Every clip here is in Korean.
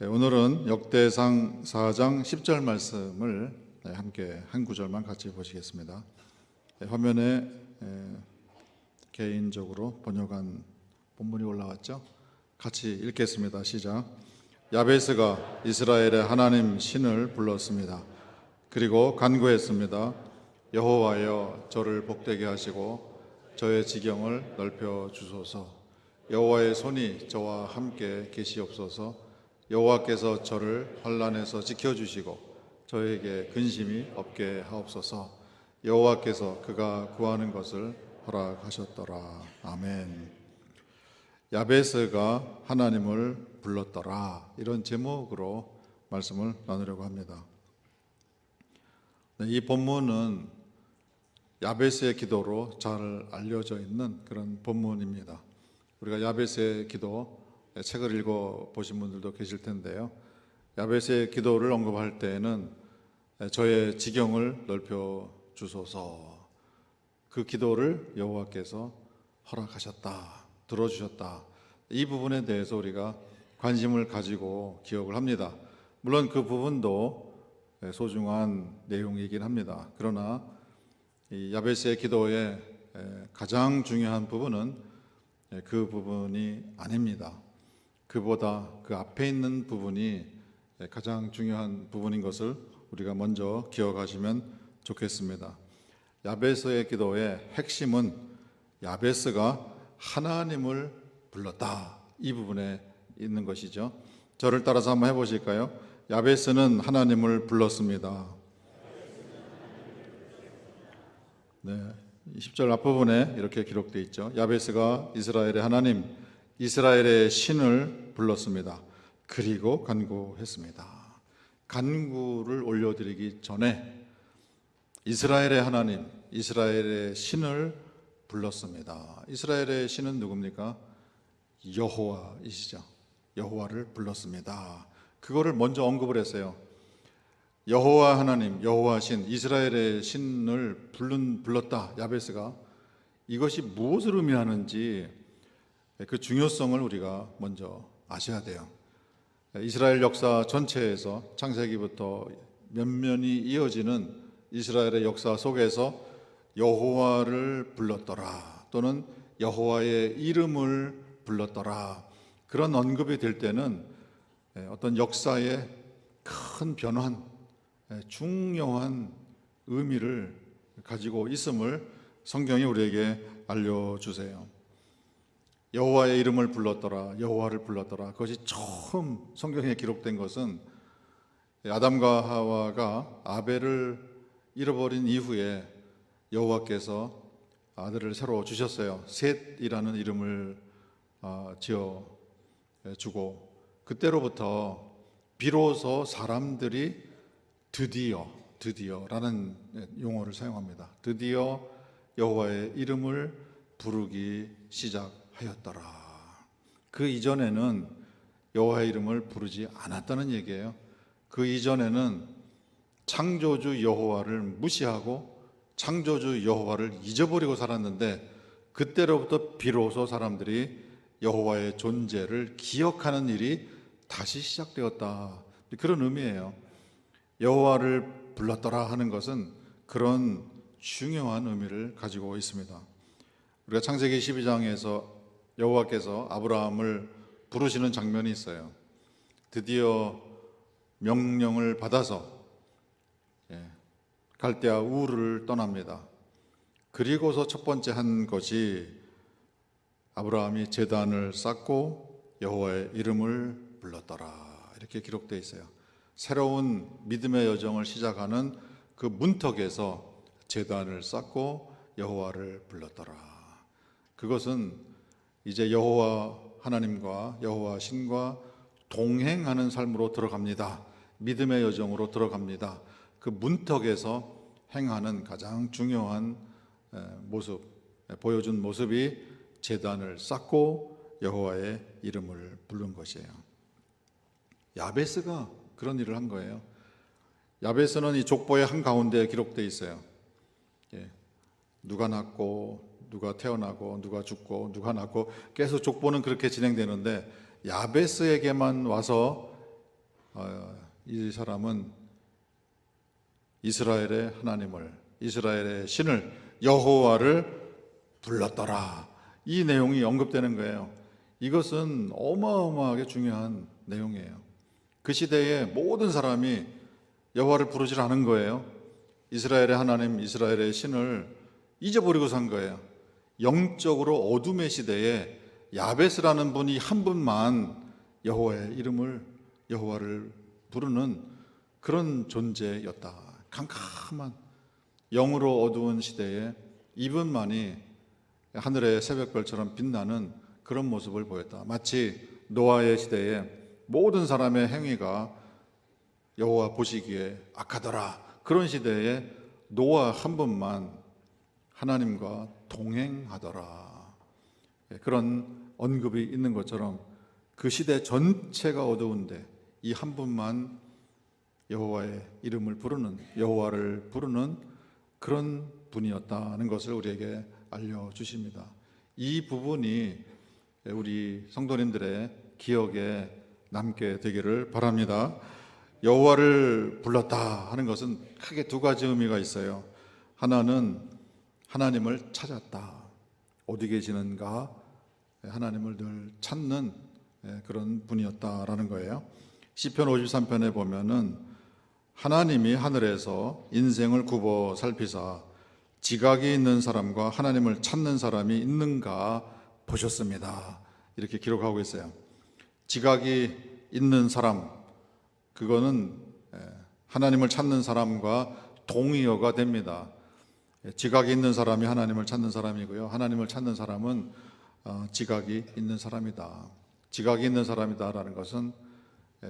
오늘은 역대상 4장 10절 말씀을 함께 한 구절만 같이 보시겠습니다. 화면에 개인적으로 번역한 본문이 올라왔죠. 같이 읽겠습니다. 시작. 야베스가 이스라엘의 하나님 신을 불렀습니다. 그리고 간구했습니다. 여호와여, 저를 복되게 하시고 저의 지경을 넓혀 주소서. 여호와의 손이 저와 함께 계시옵소서. 여호와께서 저를 환난에서 지켜주시고 저에게 근심이 없게 하옵소서. 여호와께서 그가 구하는 것을 허락하셨더라. 아멘. 야베스가 하나님을 불렀더라, 이런 제목으로 말씀을 나누려고 합니다. 이 본문은 야베스의 기도로 잘 알려져 있는 그런 본문입니다. 우리가 야베스의 기도 책을 읽어보신 분들도 계실 텐데요, 야베스의 기도를 언급할 때에는 저의 지경을 넓혀 주소서, 그 기도를 여호와께서 허락하셨다, 들어주셨다, 이 부분에 대해서 우리가 관심을 가지고 기억을 합니다. 물론 그 부분도 소중한 내용이긴 합니다. 그러나 이 야베스의 기도의 가장 중요한 부분은 그 부분이 아닙니다. 그보다 그 앞에 있는 부분이 가장 중요한 부분인 것을 우리가 먼저 기억하시면 좋겠습니다. 야베스의 기도의 핵심은 야베스가 하나님을 불렀다, 이 부분에 있는 것이죠. 저를 따라서 한번 해보실까요? 야베스는 하나님을 불렀습니다. 네, 10절 앞부분에 이렇게 기록되어 있죠. 야베스가 이스라엘의 하나님, 이스라엘의 신을 불렀습니다. 그리고 간구했습니다. 간구를 올려드리기 전에 이스라엘의 하나님, 이스라엘의 신을 불렀습니다. 이스라엘의 신은 누굽니까? 여호와이시죠. 여호와를 불렀습니다. 그거를 먼저 언급을 했어요. 여호와 하나님, 여호와 신, 이스라엘의 신을 불렀다, 야베스가. 이것이 무엇을 의미하는지 그 중요성을 우리가 먼저 아셔야 돼요. 이스라엘 역사 전체에서 창세기부터 면면이 이어지는 이스라엘의 역사 속에서 여호와를 불렀더라, 또는 여호와의 이름을 불렀더라, 그런 언급이 될 때는 어떤 역사의 큰 변환, 중요한 의미를 가지고 있음을 성경이 우리에게 알려주세요. 여호와의 이름을 불렀더라, 여호와를 불렀더라, 그것이 처음 성경에 기록된 것은 아담과 하와가 아벨을 잃어버린 이후에 여호와께서 아들을 새로 주셨어요. 셋이라는 이름을 지어 주고, 그때로부터 비로소 사람들이 드디어라는 용어를 사용합니다. 드디어 여호와의 이름을 부르기 시작하였더라. 그 이전에는 여호와의 이름을 부르지 않았다는 얘기예요. 그 이전에는 창조주 여호와를 무시하고 창조주 여호와를 잊어버리고 살았는데, 그때로부터 비로소 사람들이 여호와의 존재를 기억하는 일이 다시 시작되었다, 그런 의미예요. 여호와를 불렀더라 하는 것은 그런 중요한 의미를 가지고 있습니다. 우리가 창세기 12장에서 여호와께서 아브라함을 부르시는 장면이 있어요. 드디어 명령을 받아서 갈대아 우르를 떠납니다. 그리고서 첫 번째 한 것이 아브라함이 제단을 쌓고 여호와의 이름을 불렀더라, 이렇게 기록되어 있어요. 새로운 믿음의 여정을 시작하는 그 문턱에서 제단을 쌓고 여호와를 불렀더라. 그것은 이제 여호와 하나님과 여호와 신과 동행하는 삶으로 들어갑니다. 믿음의 여정으로 들어갑니다. 그 문턱에서 행하는 가장 중요한 모습, 보여준 모습이 제단을 쌓고 여호와의 이름을 부른 것이에요. 야베스가 그런 일을 한 거예요. 야베스는 이 족보의 한가운데에 기록되어 있어요. 누가 낳고 누가 태어나고 누가 죽고 누가 낳고 계속 족보는 그렇게 진행되는데, 야베스에게만 와서 이 사람은 이스라엘의 하나님을, 이스라엘의 신을, 여호와를 불렀더라. 이 내용이 언급되는 거예요. 이것은 어마어마하게 중요한 내용이에요. 그 시대에 모든 사람이 여호와를 부르질 않은 거예요. 이스라엘의 하나님, 이스라엘의 신을 잊어버리고 산 거예요. 영적으로 어둠의 시대에 야베스라는 분이 한 분만 여호와의 이름을, 여호와를 부르는 그런 존재였다. 캄캄한 영으로 어두운 시대에 이분만이 하늘의 새벽별처럼 빛나는 그런 모습을 보였다. 마치 노아의 시대에 모든 사람의 행위가 여호와 보시기에 악하더라. 그런 시대에 노아 한 분만 하나님과 동행하더라. 그런 언급이 있는 것처럼 그 시대 전체가 어두운데 이 한 분만 여호와의 이름을 부르는, 여호와를 부르는 그런 분이었다는 것을 우리에게 알려주십니다. 이 부분이 우리 성도님들의 기억에 남게 되기를 바랍니다. 여호와를 불렀다 하는 것은 크게 두 가지 의미가 있어요. 하나는 하나님을 찾았다. 어디 계시는가? 하나님을 늘 찾는 그런 분이었다라는 거예요. 시편 53편에 보면은 하나님이 하늘에서 인생을 굽어 살피사 지각이 있는 사람과 하나님을 찾는 사람이 있는가 보셨습니다. 이렇게 기록하고 있어요. 지각이 있는 사람, 그거는 하나님을 찾는 사람과 동의어가 됩니다. 지각이 있는 사람이 하나님을 찾는 사람이고요. 하나님을 찾는 사람은 지각이 있는 사람이다. 지각이 있는 사람이다라는 것은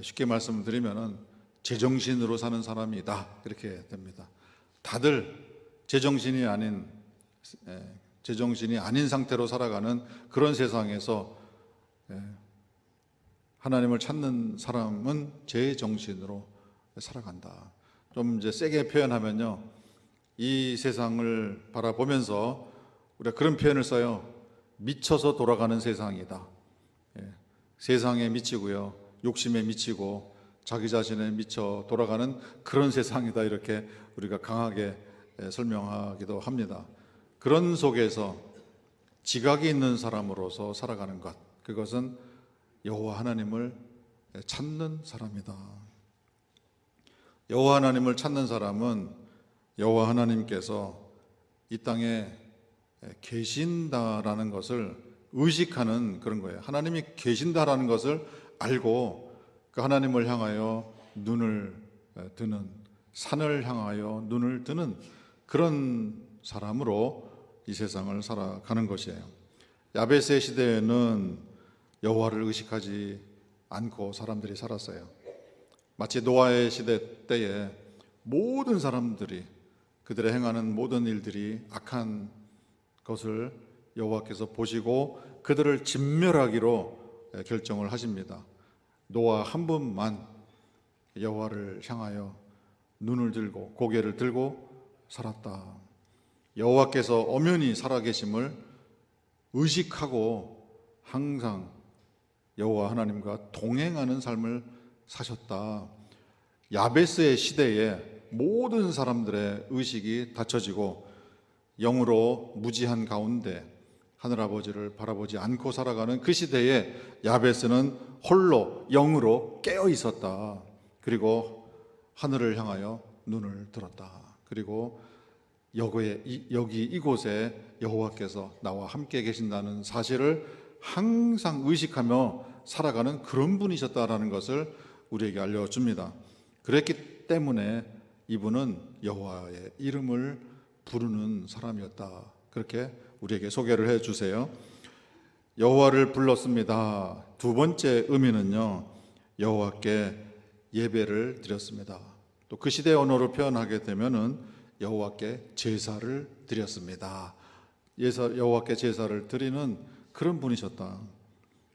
쉽게 말씀드리면은 제정신으로 사는 사람이다. 이렇게 됩니다. 다들 제정신이 아닌 상태로 살아가는 그런 세상에서 하나님을 찾는 사람은 제정신으로 살아간다. 좀 이제 세게 표현하면요, 이 세상을 바라보면서 우리가 그런 표현을 써요. 미쳐서 돌아가는 세상이다. 세상에 미치고요, 욕심에 미치고 자기 자신에 미쳐 돌아가는 그런 세상이다. 이렇게 우리가 강하게 설명하기도 합니다. 그런 속에서 지각이 있는 사람으로서 살아가는 것, 그것은 여호와 하나님을 찾는 사람이다. 여호와 하나님을 찾는 사람은 여호와 하나님께서 이 땅에 계신다라는 것을 의식하는 그런 거예요. 하나님이 계신다라는 것을 알고 그 하나님을 향하여 눈을 드는, 산을 향하여 눈을 드는 그런 사람으로 이 세상을 살아가는 것이에요. 야베스의 시대에는 여호와를 의식하지 않고 사람들이 살았어요. 마치 노아의 시대 때에 모든 사람들이 그들의 행하는 모든 일들이 악한 것을 여호와께서 보시고 그들을 진멸하기로 결정을 하십니다. 노아 한 분만 여호와를 향하여 눈을 들고 고개를 들고 살았다. 여호와께서 엄연히 살아계심을 의식하고 항상 여호와 하나님과 동행하는 삶을 사셨다. 야베스의 시대에 모든 사람들의 의식이 닫혀지고 영으로 무지한 가운데 하늘아버지를 바라보지 않고 살아가는 그 시대에 야베스는 홀로 영으로 깨어 있었다. 그리고 하늘을 향하여 눈을 들었다. 그리고 여기 이곳에 여호와께서 나와 함께 계신다는 사실을 항상 의식하며 살아가는 그런 분이셨다라는 것을 우리에게 알려줍니다. 그랬기 때문에 이분은 여호와의 이름을 부르는 사람이었다. 그렇게 우리에게 소개를 해주세요. 여호와를 불렀습니다. 두 번째 의미는요, 여호와께 예배를 드렸습니다. 또 그 시대 언어로 표현하게 되면은 여호와께 제사를 드렸습니다. 여호와께 제사를 드리는 그런 분이셨다.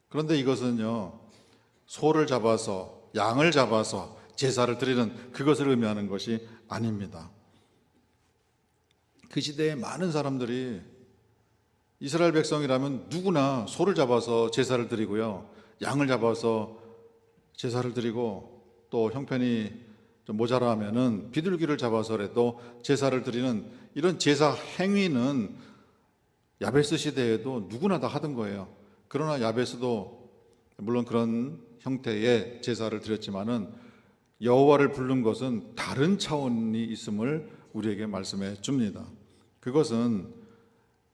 그런데 이것은요, 소를 잡아서, 양을 잡아서 제사를 드리는 그것을 의미하는 것이 아닙니다. 그 시대에 많은 사람들이 이스라엘 백성이라면 누구나 소를 잡아서 제사를 드리고요, 양을 잡아서 제사를 드리고 또 형편이 좀 모자라면은 비둘기를 잡아서라도 제사를 드리는 이런 제사 행위는 야베스 시대에도 누구나 다 하던 거예요. 그러나 야베스도 물론 그런 형태의 제사를 드렸지만은 여호와를 부른 것은 다른 차원이 있음을 우리에게 말씀해 줍니다. 그것은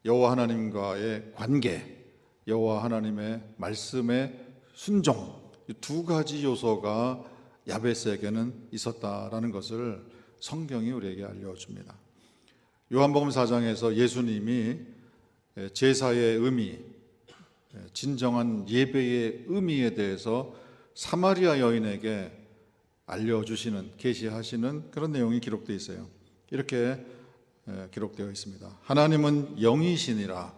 여호와 하나님과의 관계, 여호와 하나님의 말씀의 순종, 이 두 가지 요소가 야베스에게는 있었다라는 것을 성경이 우리에게 알려줍니다. 요한복음 4장에서 예수님이 제사의 의미, 진정한 예배의 의미에 대해서 사마리아 여인에게 알려주시는, 계시하시는 그런 내용이 기록되어 있어요. 이렇게 기록되어 있습니다. 하나님은 영이시니라.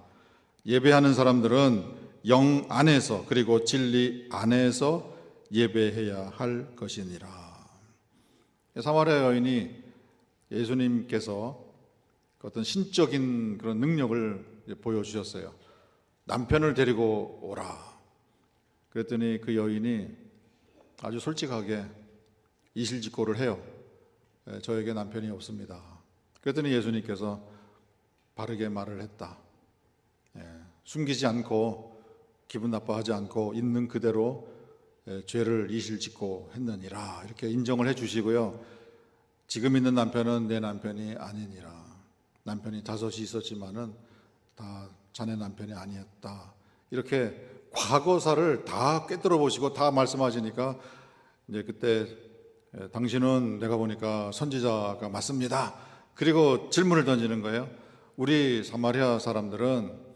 예배하는 사람들은 영 안에서 그리고 진리 안에서 예배해야 할 것이니라. 사마리아 여인이 예수님께서 어떤 신적인 그런 능력을 보여주셨어요. 남편을 데리고 오라. 그랬더니 그 여인이 아주 솔직하게 이실직고를 해요. 저에게 남편이 없습니다. 그랬더니 예수님께서 바르게 말을 했다. 숨기지 않고 기분 나빠하지 않고 있는 그대로 죄를 이실직고 했느니라. 이렇게 인정을 해 주시고요. 지금 있는 남편은 내 남편이 아니니라. 남편이 5이 있었지만은 다 자네 남편이 아니었다. 이렇게 과거사를 다 꿰뚫어 보시고 다 말씀하시니까 이제 그때 당신은 내가 보니까 선지자가 맞습니다. 그리고 질문을 던지는 거예요. 우리 사마리아 사람들은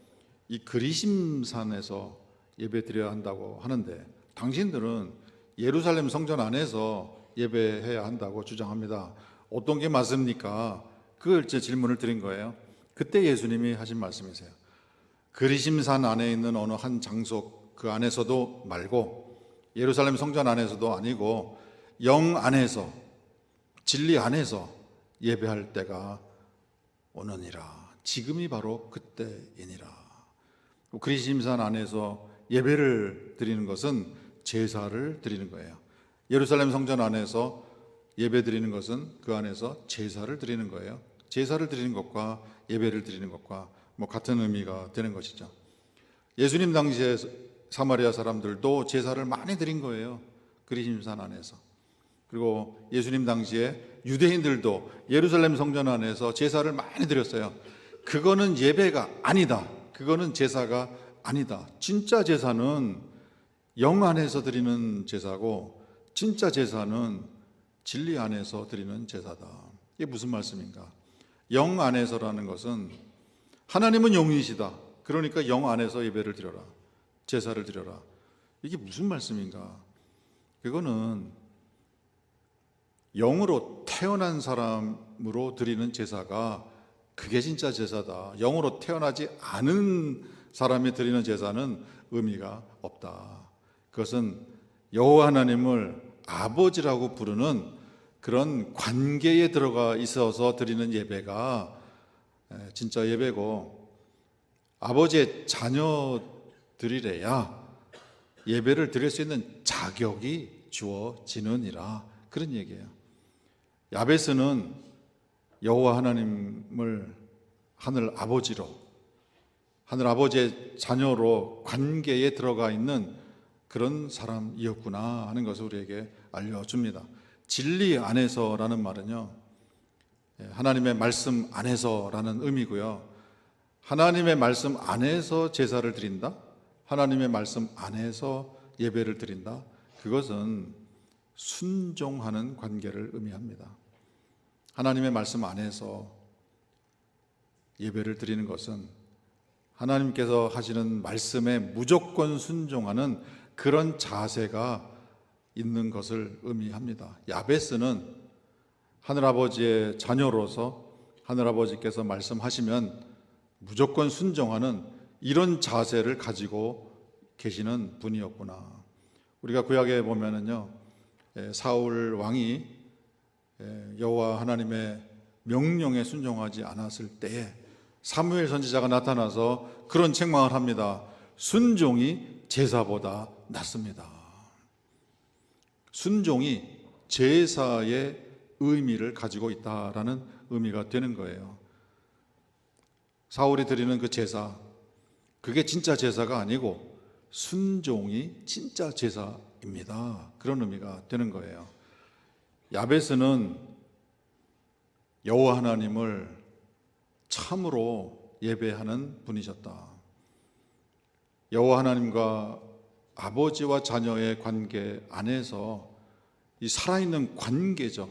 이 그리심산에서 예배 드려야 한다고 하는데 당신들은 예루살렘 성전 안에서 예배해야 한다고 주장합니다. 어떤 게 맞습니까? 그걸 제 질문을 드린 거예요. 그때 예수님이 하신 말씀이세요. 그리심산 안에 있는 어느 한 장소 그 안에서도 말고 예루살렘 성전 안에서도 아니고 영 안에서 진리 안에서 예배할 때가 오느니라. 지금이 바로 그때이니라. 그리심산 안에서 예배를 드리는 것은 제사를 드리는 거예요. 예루살렘 성전 안에서 예배 드리는 것은 그 안에서 제사를 드리는 거예요. 제사를 드리는 것과 예배를 드리는 것과 같은 의미가 되는 것이죠. 예수님 당시에 사마리아 사람들도 제사를 많이 드린 거예요. 그리심산 안에서. 그리고 예수님 당시에 유대인들도 예루살렘 성전 안에서 제사를 많이 드렸어요. 그거는 예배가 아니다. 그거는 제사가 아니다. 진짜 제사는 영 안에서 드리는 제사고 진짜 제사는 진리 안에서 드리는 제사다. 이게 무슨 말씀인가? 영 안에서라는 것은 하나님은 영이시다. 그러니까 영 안에서 예배를 드려라. 제사를 드려라. 이게 무슨 말씀인가? 그거는 영으로 태어난 사람으로 드리는 제사가 그게 진짜 제사다. 영으로 태어나지 않은 사람이 드리는 제사는 의미가 없다. 그것은 여호와 하나님을 아버지라고 부르는 그런 관계에 들어가 있어서 드리는 예배가 진짜 예배고 아버지의 자녀들이래야 예배를 드릴 수 있는 자격이 주어지느니라. 그런 얘기예요. 야베스는 여호와 하나님을 하늘 아버지로, 하늘 아버지의 자녀로 관계에 들어가 있는 그런 사람이었구나 하는 것을 우리에게 알려줍니다. 진리 안에서라는 말은요, 하나님의 말씀 안에서라는 의미고요. 하나님의 말씀 안에서 제사를 드린다? 하나님의 말씀 안에서 예배를 드린다? 그것은 순종하는 관계를 의미합니다. 하나님의 말씀 안에서 예배를 드리는 것은 하나님께서 하시는 말씀에 무조건 순종하는 그런 자세가 있는 것을 의미합니다. 야베스는 하늘아버지의 자녀로서 하늘아버지께서 말씀하시면 무조건 순종하는 이런 자세를 가지고 계시는 분이었구나. 우리가 구약에 보면은요, 사울 왕이 여호와 하나님의 명령에 순종하지 않았을 때에 사무엘 선지자가 나타나서 그런 책망을 합니다. 순종이 제사보다 낫습니다. 순종이 제사의 의미를 가지고 있다라는 의미가 되는 거예요. 사울이 드리는 그 제사, 그게 진짜 제사가 아니고 순종이 진짜 제사입니다. 그런 의미가 되는 거예요. 야베스는 여호와 하나님을 참으로 예배하는 분이셨다. 여호와 하나님과 아버지와 자녀의 관계 안에서 이 살아있는 관계죠.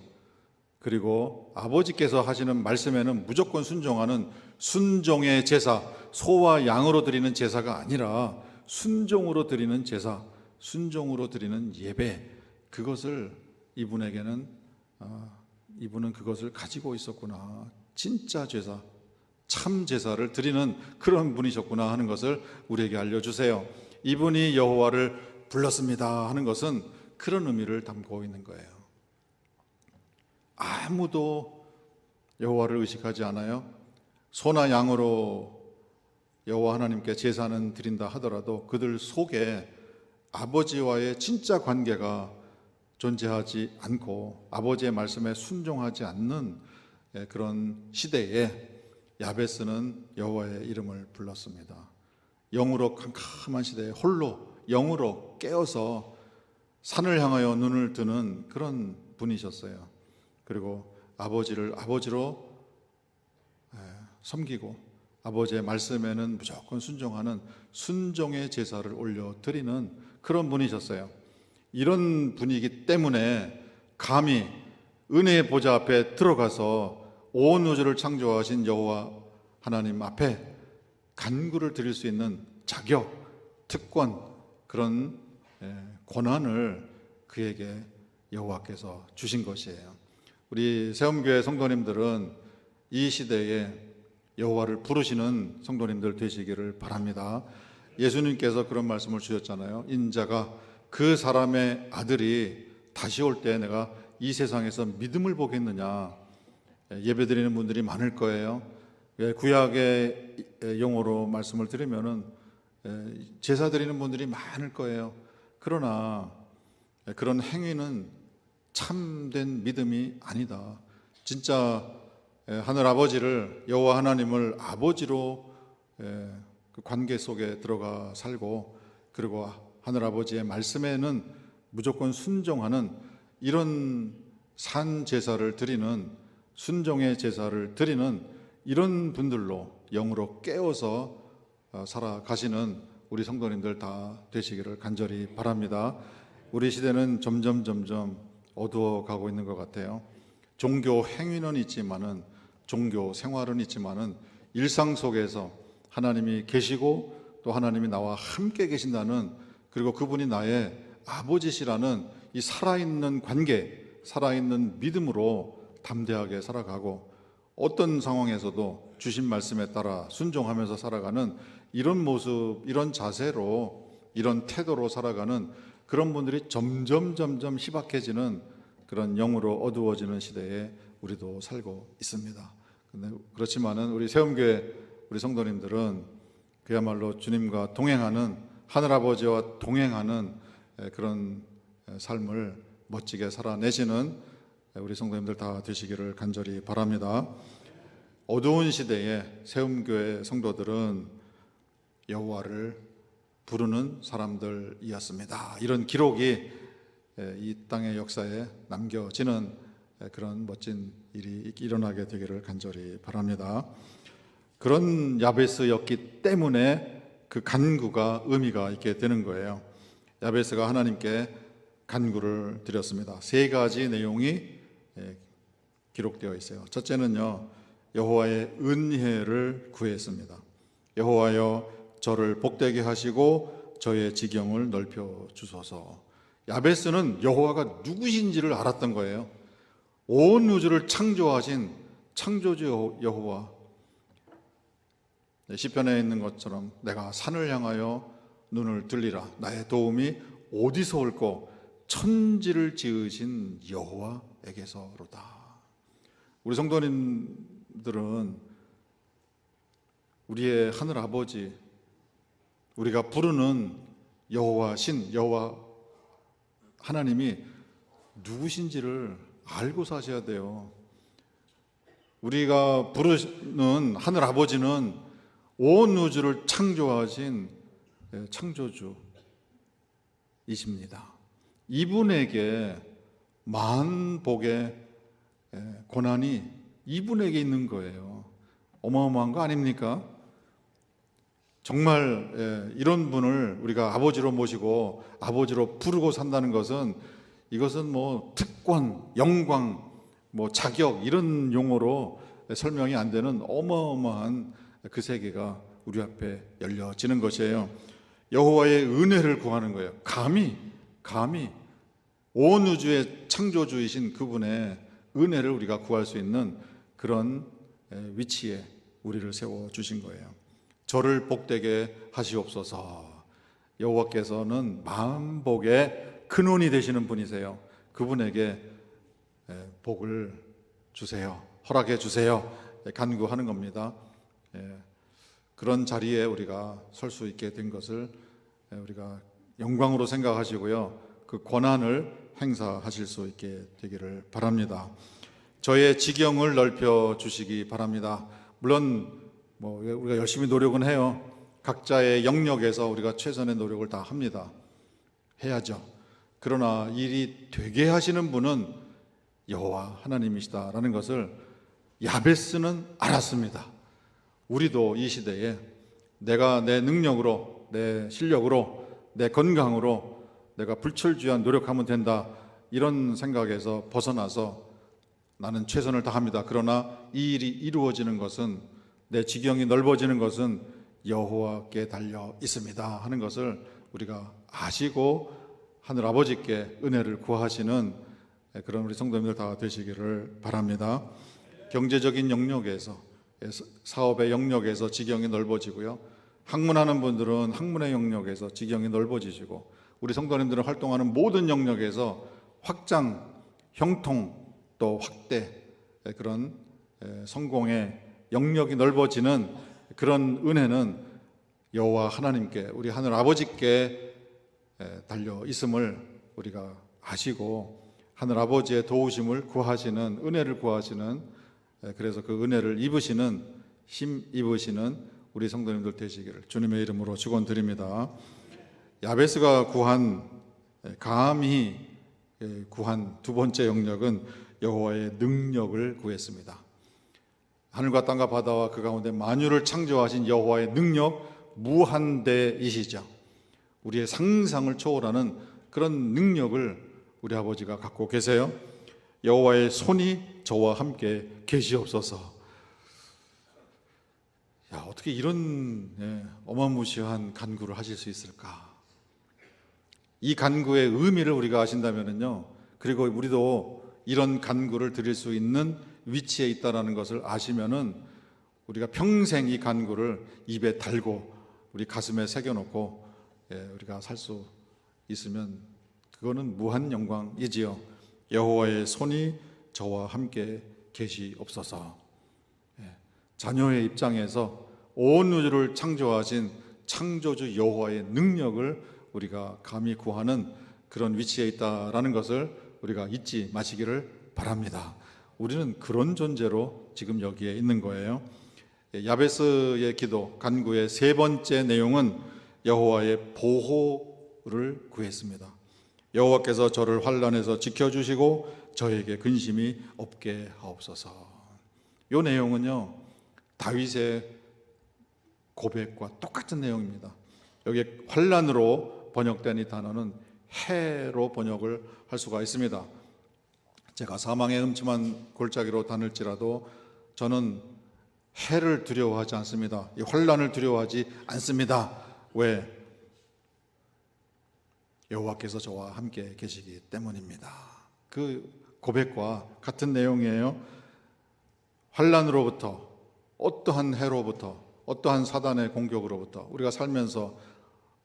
그리고 아버지께서 하시는 말씀에는 무조건 순종하는 순종의 제사, 소와 양으로 드리는 제사가 아니라 순종으로 드리는 제사, 순종으로 드리는 예배, 그것을 이분에게는 이분은 그것을 가지고 있었구나. 진짜 제사, 참 제사를 드리는 그런 분이셨구나 하는 것을 우리에게 알려주세요. 이분이 여호와를 불렀습니다 하는 것은 그런 의미를 담고 있는 거예요. 아무도 여호와를 의식하지 않아요. 소나 양으로 여호와 하나님께 제사는 드린다 하더라도 그들 속에 아버지와의 진짜 관계가 존재하지 않고 아버지의 말씀에 순종하지 않는 그런 시대에 야베스는 여호와의 이름을 불렀습니다. 영으로 캄캄한 시대에 홀로 영으로 깨어서 산을 향하여 눈을 뜨는 그런 분이셨어요. 그리고 아버지를 아버지로 섬기고 아버지의 말씀에는 무조건 순종하는 순종의 제사를 올려드리는 그런 분이셨어요. 이런 분이기 때문에 감히 은혜의 보좌 앞에 들어가서 온 우주를 창조하신 여호와 하나님 앞에 간구를 드릴 수 있는 자격, 특권, 그런 권한을 그에게 여호와께서 주신 것이에요. 우리 세움교회 성도님들은 이 시대에 여호와를 부르시는 성도님들 되시기를 바랍니다. 예수님께서 그런 말씀을 주셨잖아요. 인자가 그 사람의 아들이 다시 올 때 내가 이 세상에서 믿음을 보겠느냐. 예배드리는 분들이 많을 거예요. 구약의 용어로 말씀을 드리면은 제사 드리는 분들이 많을 거예요. 그러나 그런 행위는 참된 믿음이 아니다. 진짜 하늘 아버지를, 여호와 하나님을 아버지로 그 관계 속에 들어가 살고, 그리고 하늘 아버지의 말씀에는 무조건 순종하는 이런 산 제사를 드리는, 순종의 제사를 드리는 이런 분들로 영으로 깨어서 살아가시는 우리 성도님들 다 되시기를 간절히 바랍니다. 우리 시대는 점점 어두워가고 있는 것 같아요. 종교 행위는 있지만은, 종교 생활은 있지만은 일상 속에서 하나님이 계시고 또 하나님이 나와 함께 계신다는, 그리고 그분이 나의 아버지시라는 이 살아있는 관계, 살아있는 믿음으로 담대하게 살아가고, 어떤 상황에서도 주신 말씀에 따라 순종하면서 살아가는 이런 모습, 이런 자세로, 이런 태도로 살아가는 그런 분들이 점점 희박해지는 그런 영으로 어두워지는 시대에 우리도 살고 있습니다. 그렇지만은 우리 세움교회 우리 성도님들은 그야말로 주님과 동행하는, 하늘아버지와 동행하는 그런 삶을 멋지게 살아내시는 우리 성도님들 다 되시기를 간절히 바랍니다. 어두운 시대에 세움교회 성도들은 여호와를 부르는 사람들이었습니다. 이런 기록이 이 땅의 역사에 남겨지는 그런 멋진 일이 일어나게 되기를 간절히 바랍니다. 그런 야베스였기 때문에 그 간구가 의미가 있게 되는 거예요. 야베스가 하나님께 간구를 드렸습니다. 세 가지 내용이 기록되어 있어요. 첫째는요, 여호와의 은혜를 구했습니다. 여호와여 저를 복되게 하시고 저의 지경을 넓혀 주소서. 야베스는 여호와가 누구신지를 알았던 거예요. 온 우주를 창조하신 창조주 여호와, 시편에 있는 것처럼 내가 산을 향하여 눈을 들리라. 나의 도움이 어디서 올꼬? 천지를 지으신 여호와에게서로다. 우리 성도님들은 우리의 하늘 아버지, 우리가 부르는 여호와 신, 여호와 하나님이 누구신지를 알고 사셔야 돼요. 우리가 부르는 하늘 아버지는 온 우주를 창조하신 창조주이십니다. 이분에게 만복의 고난이 이분에게 있는 거예요. 어마어마한 거 아닙니까? 정말 이런 분을 우리가 아버지로 모시고 아버지로 부르고 산다는 것은, 이것은 뭐 특권, 영광, 뭐 자격, 이런 용어로 설명이 안 되는 어마어마한 그 세계가 우리 앞에 열려지는 것이에요. 여호와의 은혜를 구하는 거예요. 감히 온 우주의 창조주이신 그분의 은혜를 우리가 구할 수 있는 그런 위치에 우리를 세워주신 거예요. 저를 복되게 하시옵소서. 여호와께서는 만복의 근원이 되시는 분이세요. 그분에게 복을 주세요, 허락해 주세요, 간구하는 겁니다. 그런 자리에 우리가 설 수 있게 된 것을 우리가 영광으로 생각하시고요, 그 권한을 행사하실 수 있게 되기를 바랍니다. 저의 지경을 넓혀 주시기 바랍니다. 물론 우리가 열심히 노력은 해요. 각자의 영역에서 우리가 최선의 노력을 다 합니다. 해야죠. 그러나 일이 되게 하시는 분은 여호와 하나님이시다라는 것을 야베스는 알았습니다. 우리도 이 시대에 내가 내 능력으로, 내 실력으로, 내 건강으로 내가 불철주야 노력하면 된다, 이런 생각에서 벗어나서 나는 최선을 다합니다. 그러나 이 일이 이루어지는 것은, 내 지경이 넓어지는 것은 여호와께 달려 있습니다 하는 것을 우리가 아시고 하늘 아버지께 은혜를 구하시는 그런 우리 성도님들 다 되시기를 바랍니다. 경제적인 영역에서, 사업의 영역에서 지경이 넓어지고요, 학문하는 분들은 학문의 영역에서 지경이 넓어지시고, 우리 성도님들은 활동하는 모든 영역에서 확장, 형통, 또 확대, 그런 성공의 영역이 넓어지는 그런 은혜는 여호와 하나님께, 우리 하늘 아버지께 달려 있음을 우리가 아시고 하늘 아버지의 도우심을 구하시는, 은혜를 구하시는, 그래서 그 은혜를 입으시는, 힘 입으시는 우리 성도님들 되시기를 주님의 이름으로 축원드립니다. 야베스가 감히 구한 두 번째 영역은 여호와의 능력을 구했습니다. 하늘과 땅과 바다와 그 가운데 만유를 창조하신 여호와의 능력, 무한대이시죠. 우리의 상상을 초월하는 그런 능력을 우리 아버지가 갖고 계세요. 여호와의 손이 저와 함께 계시옵소서. 어떻게 이런 어마무시한 간구를 하실 수 있을까? 이 간구의 의미를 우리가 아신다면요, 그리고 우리도 이런 간구를 드릴 수 있는 위치에 있다라는 것을 아시면은 우리가 평생 이 간구를 입에 달고 우리 가슴에 새겨놓고 우리가 살 수 있으면 그거는 무한 영광이지요. 여호와의 손이 저와 함께 계시옵소서. 자녀의 입장에서 온 우주를 창조하신 창조주 여호와의 능력을 우리가 감히 구하는 그런 위치에 있다라는 것을 우리가 잊지 마시기를 바랍니다. 우리는 그런 존재로 지금 여기에 있는 거예요. 야베스의 기도, 간구의 세 번째 내용은 여호와의 보호를 구했습니다. 여호와께서 저를 환난에서 지켜주시고 저에게 근심이 없게 하옵소서. 이 내용은요, 다윗의 고백과 똑같은 내용입니다. 여기 환난으로 번역된 이 단어는 해로 번역을 할 수가 있습니다. 제가 사망의 음침한 골짜기로 다닐지라도 저는 해를 두려워하지 않습니다. 이 환난을 두려워하지 않습니다. 왜? 여호와께서 저와 함께 계시기 때문입니다. 그 고백과 같은 내용이에요. 환난으로부터, 어떠한 해로부터, 어떠한 사단의 공격으로부터 우리가 살면서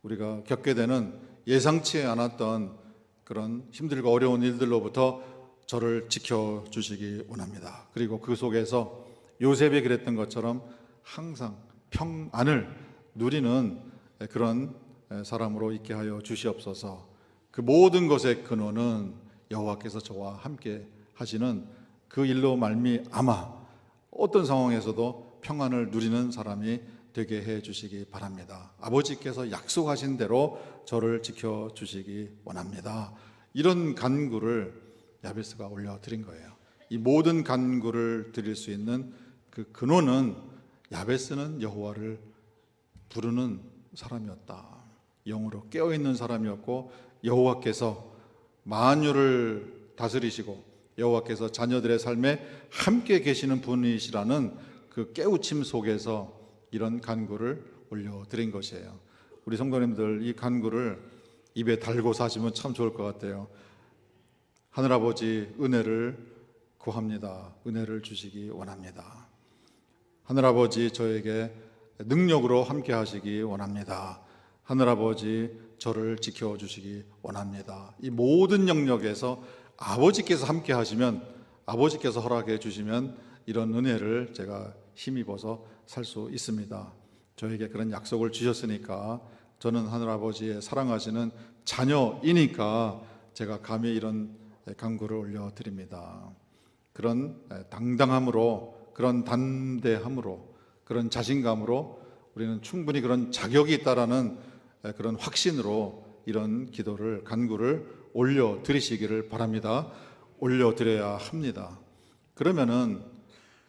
우리가 겪게 되는 예상치 않았던 그런 힘들고 어려운 일들로부터 저를 지켜주시기 원합니다. 그리고 그 속에서 요셉이 그랬던 것처럼 항상 평안을 누리는 그런 사람으로 있게 하여 주시옵소서. 그 모든 것의 근원은 여호와께서 저와 함께 하시는 그 일로 말미암아 어떤 상황에서도 평안을 누리는 사람이 되게 해 주시기 바랍니다. 아버지께서 약속하신 대로 저를 지켜주시기 원합니다. 이런 간구를 야베스가 올려드린 거예요. 이 모든 간구를 드릴 수 있는 그 근원은 야베스는 여호와를 부르는 사람이었다. 영으로 깨어있는 사람이었고 여호와께서 만유를 다스리시고 여호와께서 자녀들의 삶에 함께 계시는 분이시라는 그 깨우침 속에서 이런 간구를 올려드린 것이에요. 우리 성도님들 이 간구를 입에 달고 사시면 참 좋을 것 같아요. 하늘아버지 은혜를 구합니다. 은혜를 주시기 원합니다. 하늘아버지 저에게 능력으로 함께 하시기 원합니다. 하늘아버지 저를 지켜주시기 원합니다. 이 모든 영역에서 아버지께서 함께 하시면, 아버지께서 허락해 주시면 이런 은혜를 제가 힘입어서 살 수 있습니다. 저에게 그런 약속을 주셨으니까 저는 하늘아버지의 사랑하시는 자녀이니까 제가 감히 이런 간구를 올려드립니다. 그런 당당함으로, 그런 담대함으로, 그런 자신감으로 우리는 충분히 그런 자격이 있다라는 그런 확신으로 이런 기도를, 간구를 올려드리시기를 바랍니다. 올려드려야 합니다. 그러면은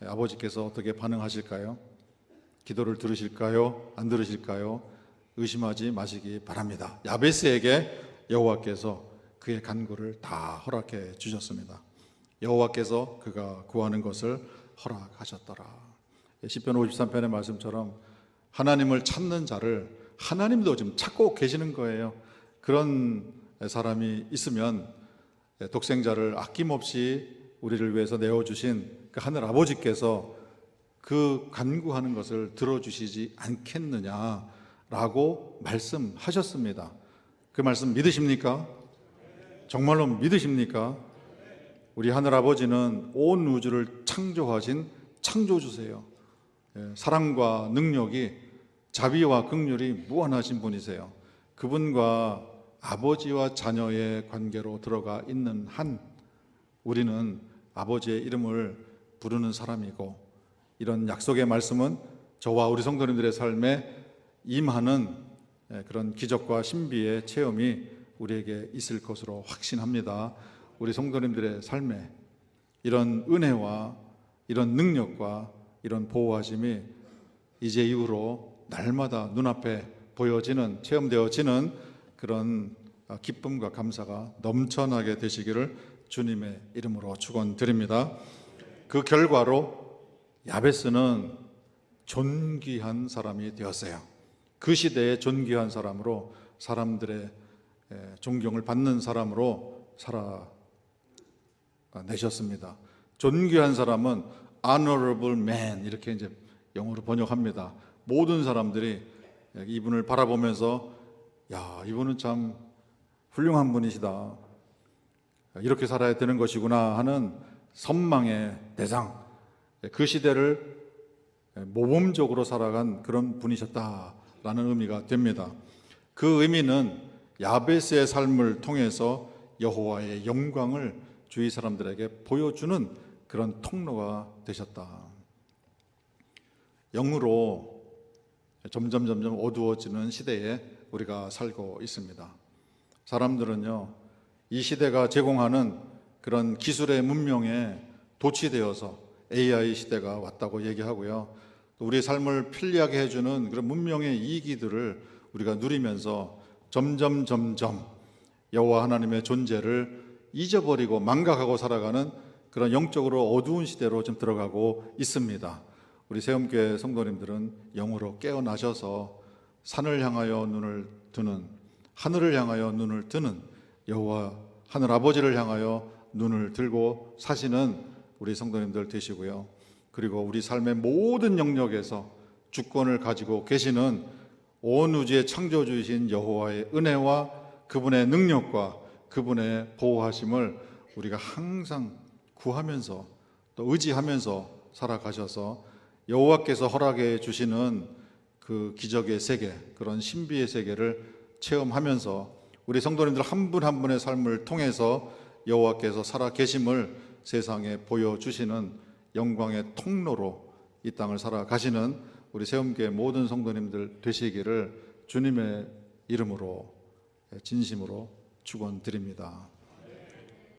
아버지께서 어떻게 반응하실까요? 기도를 들으실까요? 안 들으실까요? 의심하지 마시기 바랍니다. 야베스에게 여호와께서 그의 간구를 다 허락해 주셨습니다. 여호와께서 그가 구하는 것을 허락하셨더라. 시편 53편의 말씀처럼 하나님을 찾는 자를 하나님도 지금 찾고 계시는 거예요. 그런 사람이 있으면 독생자를 아낌없이 우리를 위해서 내어주신 그 하늘 아버지께서 그 간구하는 것을 들어주시지 않겠느냐라고 말씀하셨습니다. 그 말씀 믿으십니까? 정말로 믿으십니까? 우리 하늘 아버지는 온 우주를 창조하신 창조주세요. 사랑과 능력이, 자비와 긍휼이 무한하신 분이세요. 그분과 아버지와 자녀의 관계로 들어가 있는 한 우리는 아버지의 이름을 부르는 사람이고, 이런 약속의 말씀은 저와 우리 성도님들의 삶에 임하는 그런 기적과 신비의 체험이 우리에게 있을 것으로 확신합니다. 우리 성도님들의 삶에 이런 은혜와 이런 능력과 이런 보호하심이 이제 이후로 날마다 눈앞에 보여지는, 체험되어지는 그런 기쁨과 감사가 넘쳐나게 되시기를 주님의 이름으로 축원드립니다. 그 결과로 야베스는 존귀한 사람이 되었어요. 그 시대에 존귀한 사람으로, 사람들의 존경을 받는 사람으로 살아내셨습니다. 존귀한 사람은 honorable man 이렇게 이제 영어로 번역합니다. 모든 사람들이 이분을 바라보면서 야, 이분은 참 훌륭한 분이시다, 이렇게 살아야 되는 것이구나 하는 선망의 대상, 그 시대를 모범적으로 살아간 그런 분이셨다라는 의미가 됩니다. 그 의미는 야베스의 삶을 통해서 여호와의 영광을 주위 사람들에게 보여주는 그런 통로가 되셨다. 영으로 점점 어두워지는 시대에 우리가 살고 있습니다. 사람들은요, 이 시대가 제공하는 그런 기술의 문명에 도취되어서 AI 시대가 왔다고 얘기하고요, 우리 삶을 편리하게 해주는 그런 문명의 이기들을 우리가 누리면서 점점 여호와 하나님의 존재를 잊어버리고 망각하고 살아가는 그런 영적으로 어두운 시대로 좀 들어가고 있습니다. 우리 세움교회 성도님들은 영으로 깨어나셔서 산을 향하여 눈을 드는, 하늘을 향하여 눈을 뜨는 여호와 하늘 아버지를 향하여 눈을 들고 사시는 우리 성도님들 되시고요, 그리고 우리 삶의 모든 영역에서 주권을 가지고 계시는 온 우주의 창조주이신 여호와의 은혜와 그분의 능력과 그분의 보호하심을 우리가 항상 구하면서 또 의지하면서 살아가셔서 여호와께서 허락해 주시는 그 기적의 세계, 그런 신비의 세계를 체험하면서 우리 성도님들 한 분 한 분의 삶을 통해서 여호와께서 살아 계심을 세상에 보여주시는 영광의 통로로 이 땅을 살아가시는 우리 세움교회 모든 성도님들 되시기를 주님의 이름으로 진심으로 축원드립니다.